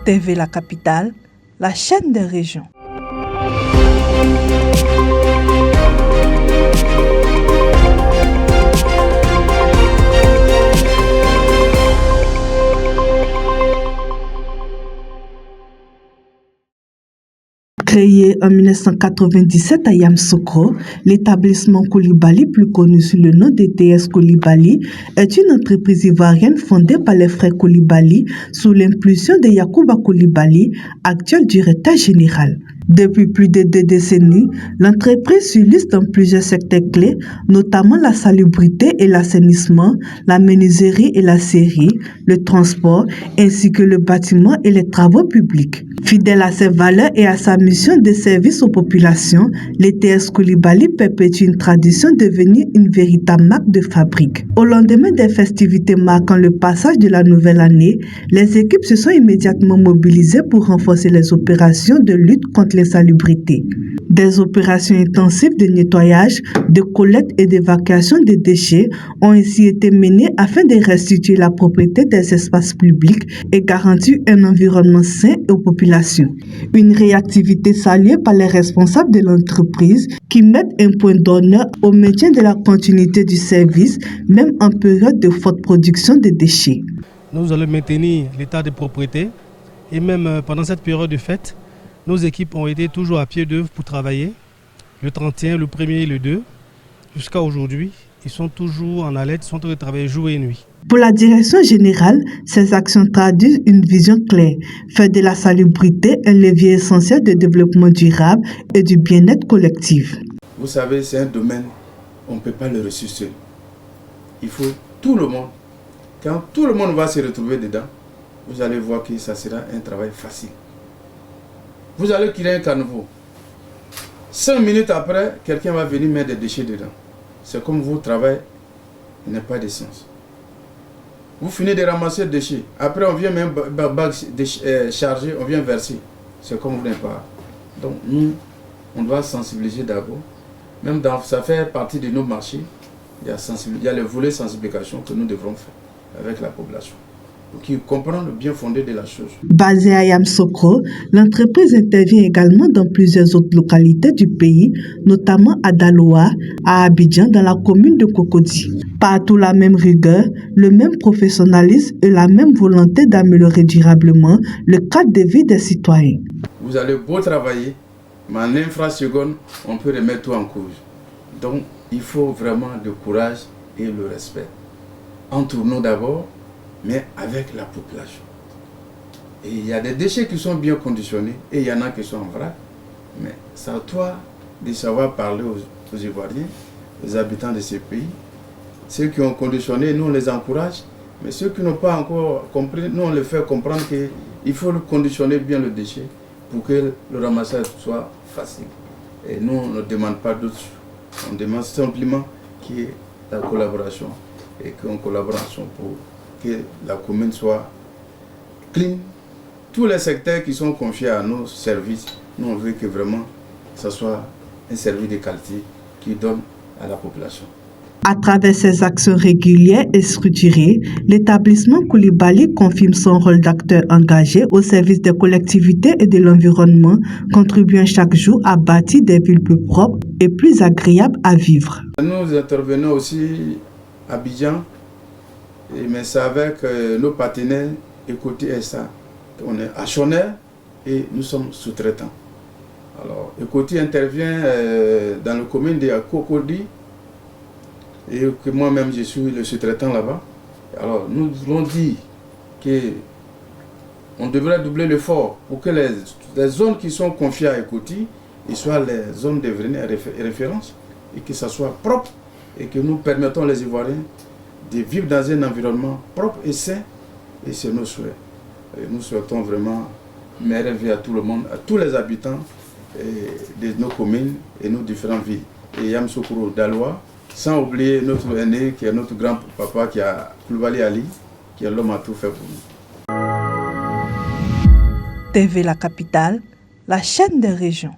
TV La Capitale, la chaîne des régions. Créé en 1997 à Yamoussoukro, l'établissement Coulibaly, plus connu sous le nom d'ETS Coulibaly, est une entreprise ivoirienne fondée par les frères Coulibaly sous l'impulsion de Yacouba Coulibaly, actuel directeur général. Depuis plus de 2 décennies, l'entreprise s'illustre dans plusieurs secteurs clés, notamment la salubrité et l'assainissement, la menuiserie et la scierie, le transport, ainsi que le bâtiment et les travaux publics. Fidèle à ses valeurs et à sa mission de service aux populations, l'ETS Coulibaly perpétue une tradition devenue une véritable marque de fabrique. Au lendemain des festivités marquant le passage de la nouvelle année, les équipes se sont immédiatement mobilisées pour renforcer les opérations de lutte contre l'insalubrité. Des opérations intensives de nettoyage, de collecte et d'évacuation des déchets ont ainsi été menées afin de restituer la propriété des espaces publics et garantir un environnement sain aux populations. Une réactivité saluée par les responsables de l'entreprise qui mettent un point d'honneur au maintien de la continuité du service, même en période de forte production de déchets. Nous allons maintenir l'état de propriété et même pendant cette période de fête, nos équipes ont été toujours à pied d'œuvre pour travailler. Le 31, le 1er et le 2, jusqu'à aujourd'hui, ils sont toujours en alerte, ils sont en train de travailler jour et nuit. Pour la direction générale, ces actions traduisent une vision claire, faire de la salubrité un levier essentiel de développement durable et du bien-être collectif. Vous savez, c'est un domaine, on ne peut pas le ressusciter. Il faut tout le monde. Quand tout le monde va se retrouver dedans, vous allez voir que ça sera un travail facile. Vous allez créer un caniveau. 5 minutes après, quelqu'un va venir mettre des déchets dedans. C'est comme votre travail n'est pas de sens. Vous finissez de ramasser des déchets. Après, on vient même bac chargé, on vient verser. C'est comme vous n'êtes pas. Donc, nous, on doit sensibiliser d'abord. Même ça fait partie de nos marchés. Il y a le volet sensibilisation que nous devrons faire avec la population, qui comprend le bien fondé de la chose. Basée à Yamoussoukro, l'entreprise intervient également dans plusieurs autres localités du pays, notamment à Daloa, à Abidjan, dans la commune de Cocody. Partout la même rigueur, le même professionnalisme et la même volonté d'améliorer durablement le cadre de vie des citoyens. Vous allez beau travailler, mais en infraseconde, on peut remettre tout en cause. Donc, il faut vraiment le courage et le respect. Entre nous d'abord, mais avec la population. Et il y a des déchets qui sont bien conditionnés et il y en a qui sont en vrac. Mais c'est à toi de savoir parler aux Ivoiriens, aux habitants de ces pays. Ceux qui ont conditionné, nous on les encourage. Mais ceux qui n'ont pas encore compris, nous on les fait comprendre qu'il faut conditionner bien le déchet pour que le ramassage soit facile. Et nous on ne demande pas d'autre chose. On demande simplement qu'il y ait la collaboration et qu'on collabore ensemble pour que la commune soit clean. Tous les secteurs qui sont confiés à nos services, nous on veut que vraiment ce soit un service de qualité qui donne à la population. À travers ses actions régulières et structurées, l'établissement Coulibaly confirme son rôle d'acteur engagé au service des collectivités et de l'environnement, contribuant chaque jour à bâtir des villes plus propres et plus agréables à vivre. Nous intervenons aussi à Abidjan, mais c'est avec nos partenaires Ecoti SA. On est actionnaire et nous sommes sous-traitants. Alors, Ecoti intervient dans la commune de Cocody et que moi-même je suis le sous-traitant là-bas. Alors, nous voulons dire qu'on devrait doubler l'effort pour que les zones qui sont confiées à Ecoti soient les zones de référence et que ça soit propre et que nous permettons les Ivoiriens de vivre dans un environnement propre et sain, et c'est nos souhaits. Et nous souhaitons vraiment meilleure vie à tout le monde, à tous les habitants de nos communes et nos différentes villes. Et Yamoussoukro, Daloa, sans oublier notre aîné qui est notre grand-papa qui a Coulibaly Ali, qui est l'homme à tout fait pour nous. TV La Capitale, la chaîne des régions.